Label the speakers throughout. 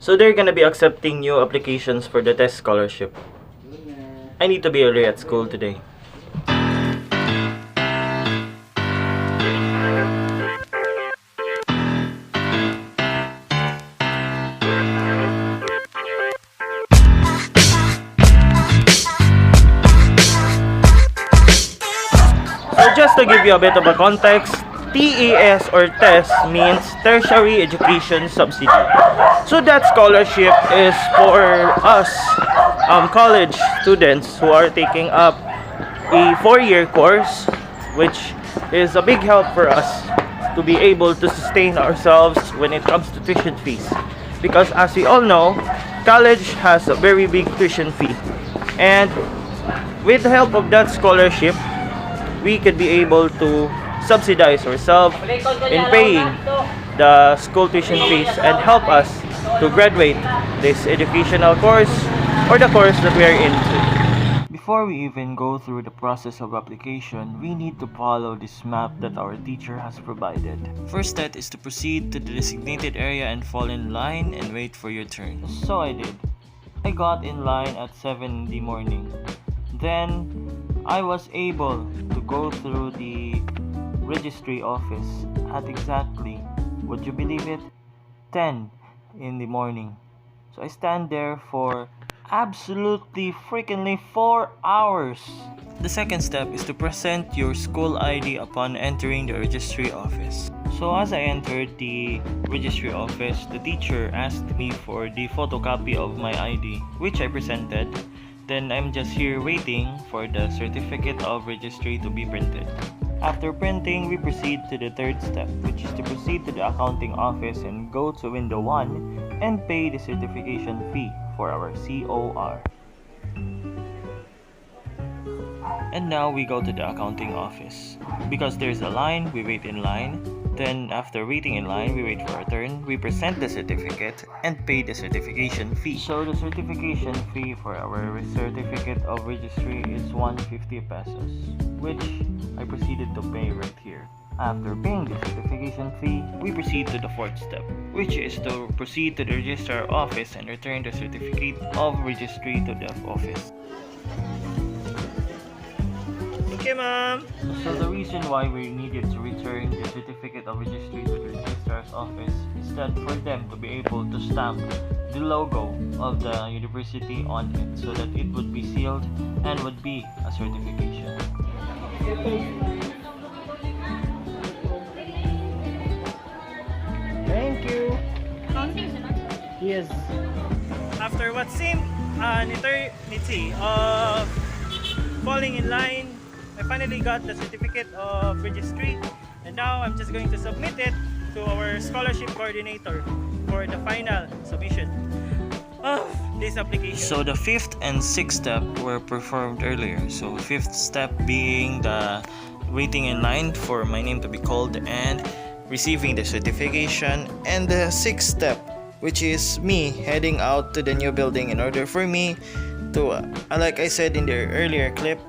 Speaker 1: So they're gonna be accepting new applications for the test scholarship. I need to be early at school today. So just to give you a bit of a context, TES or TES means Tertiary Education Subsidy. So that scholarship is for us college students who are taking up a 4-year course, which is a big help for us to be able to sustain ourselves when it comes to tuition fees. Because as we all know, college has a very big tuition fee. And with the help of that scholarship, we could be able to subsidize ourselves in paying the school tuition fees and help us to graduate this educational course or the course that we are into. Before we even go through the process of application, we need to follow this map that our teacher has provided. First step is to proceed to the designated area and fall in line and wait for your turn. So I did. I got in line at 7 in the morning. Then I was able to go through the registry office at exactly, would you believe it, 10 in the morning. So I stand there for absolutely freakingly 4 hours. The second step is to present your school ID upon entering the registry office. So as I entered the registry office, the teacher asked me for the photocopy of my ID, which I presented. Then I'm just here waiting for the certificate of registry to be printed. After printing, we proceed to the third step, which is to proceed to the accounting office and go to window 1 and pay the certification fee for our COR. And now we go to the accounting office. Because there's a line, we wait in line. Then after waiting in line, we wait for our turn, we present the certificate and pay the certification fee. So the certification fee for our certificate of registry is 150 pesos, which I proceeded to pay right here. After paying the certification fee, we proceed to the fourth step, which is to proceed to the registrar office and return the certificate of registry to the office. Okay, ma'am. So the reason why we needed to return the certificate of registry to the registrar's office is that for them to be able to stamp the logo of the university on it so that it would be sealed and would be a certification. Thank you. Yes. After what seemed an eternity of falling in line, I finally got the certificate of registry, and now I'm just going to submit it to our scholarship coordinator for the final submission of this application. So the fifth and sixth step were performed earlier. So fifth step being the waiting in line for my name to be called and receiving the certification, and the sixth step, which is me heading out to the new building in order for me to, like I said in the earlier clip,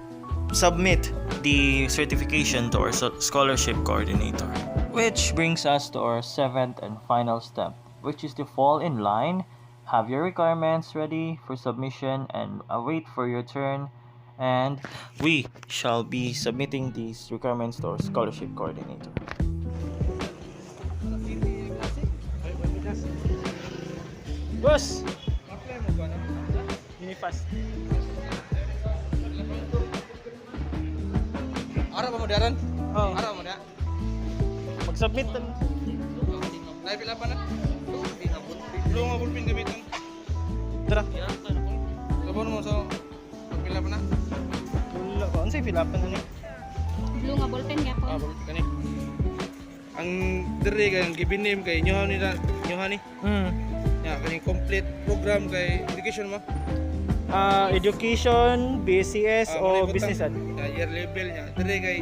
Speaker 1: submit the certification to our scholarship coordinator. Which brings us to our seventh and final step, which is to fall in line, have your requirements ready for submission, and await for your turn, and we shall be submitting these requirements to our scholarship coordinator. Boss! Unifast.
Speaker 2: Ara ba mo daran?
Speaker 1: Oh.
Speaker 2: Ara mo da?
Speaker 1: Mag-submit tan.
Speaker 2: Live pila pa na? Belum nga bulpin gamitan.
Speaker 1: Tara.
Speaker 2: Sabon mo sa pila pa na?
Speaker 1: Wala ko. Ano sa'yo filapan na ni?
Speaker 3: Blue nga ballpen ka po.
Speaker 2: Bulpin kani. Ang diri kay ang gibinim kay nyoha ni. Ya, kani complete program kay education mo.
Speaker 1: Education, BSCS o business ad?
Speaker 2: Year level niya. Diri kay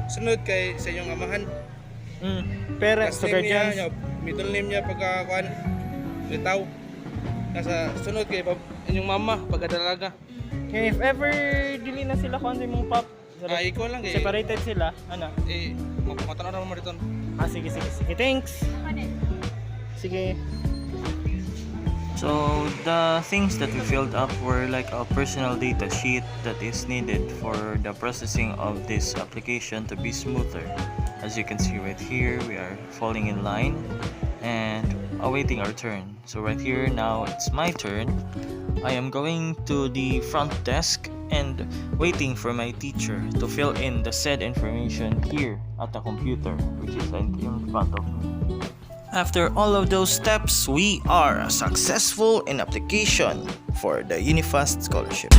Speaker 2: sunod kay sa inyong amahan.
Speaker 1: Parents, so guardians.
Speaker 2: Middle name niya pagkakuan. Litaw. Nasa sunod kay inyong mama pagkadalaga.
Speaker 1: And if ever dili na sila kung ano yung pop,
Speaker 2: Ikaw lang kay
Speaker 1: separated sila, ano?
Speaker 2: matanaw na mo dito.
Speaker 1: Sige, thanks. Sige. So the things that we filled up were like a personal data sheet that is needed for the processing of this application to be smoother. As you can see right here, we are falling in line and awaiting our turn. So right here, now it's my turn. I am going to the front desk and waiting for my teacher to fill in the said information here at the computer, which is in front of me. After all of those steps, we are successful in application for the Unifast scholarship.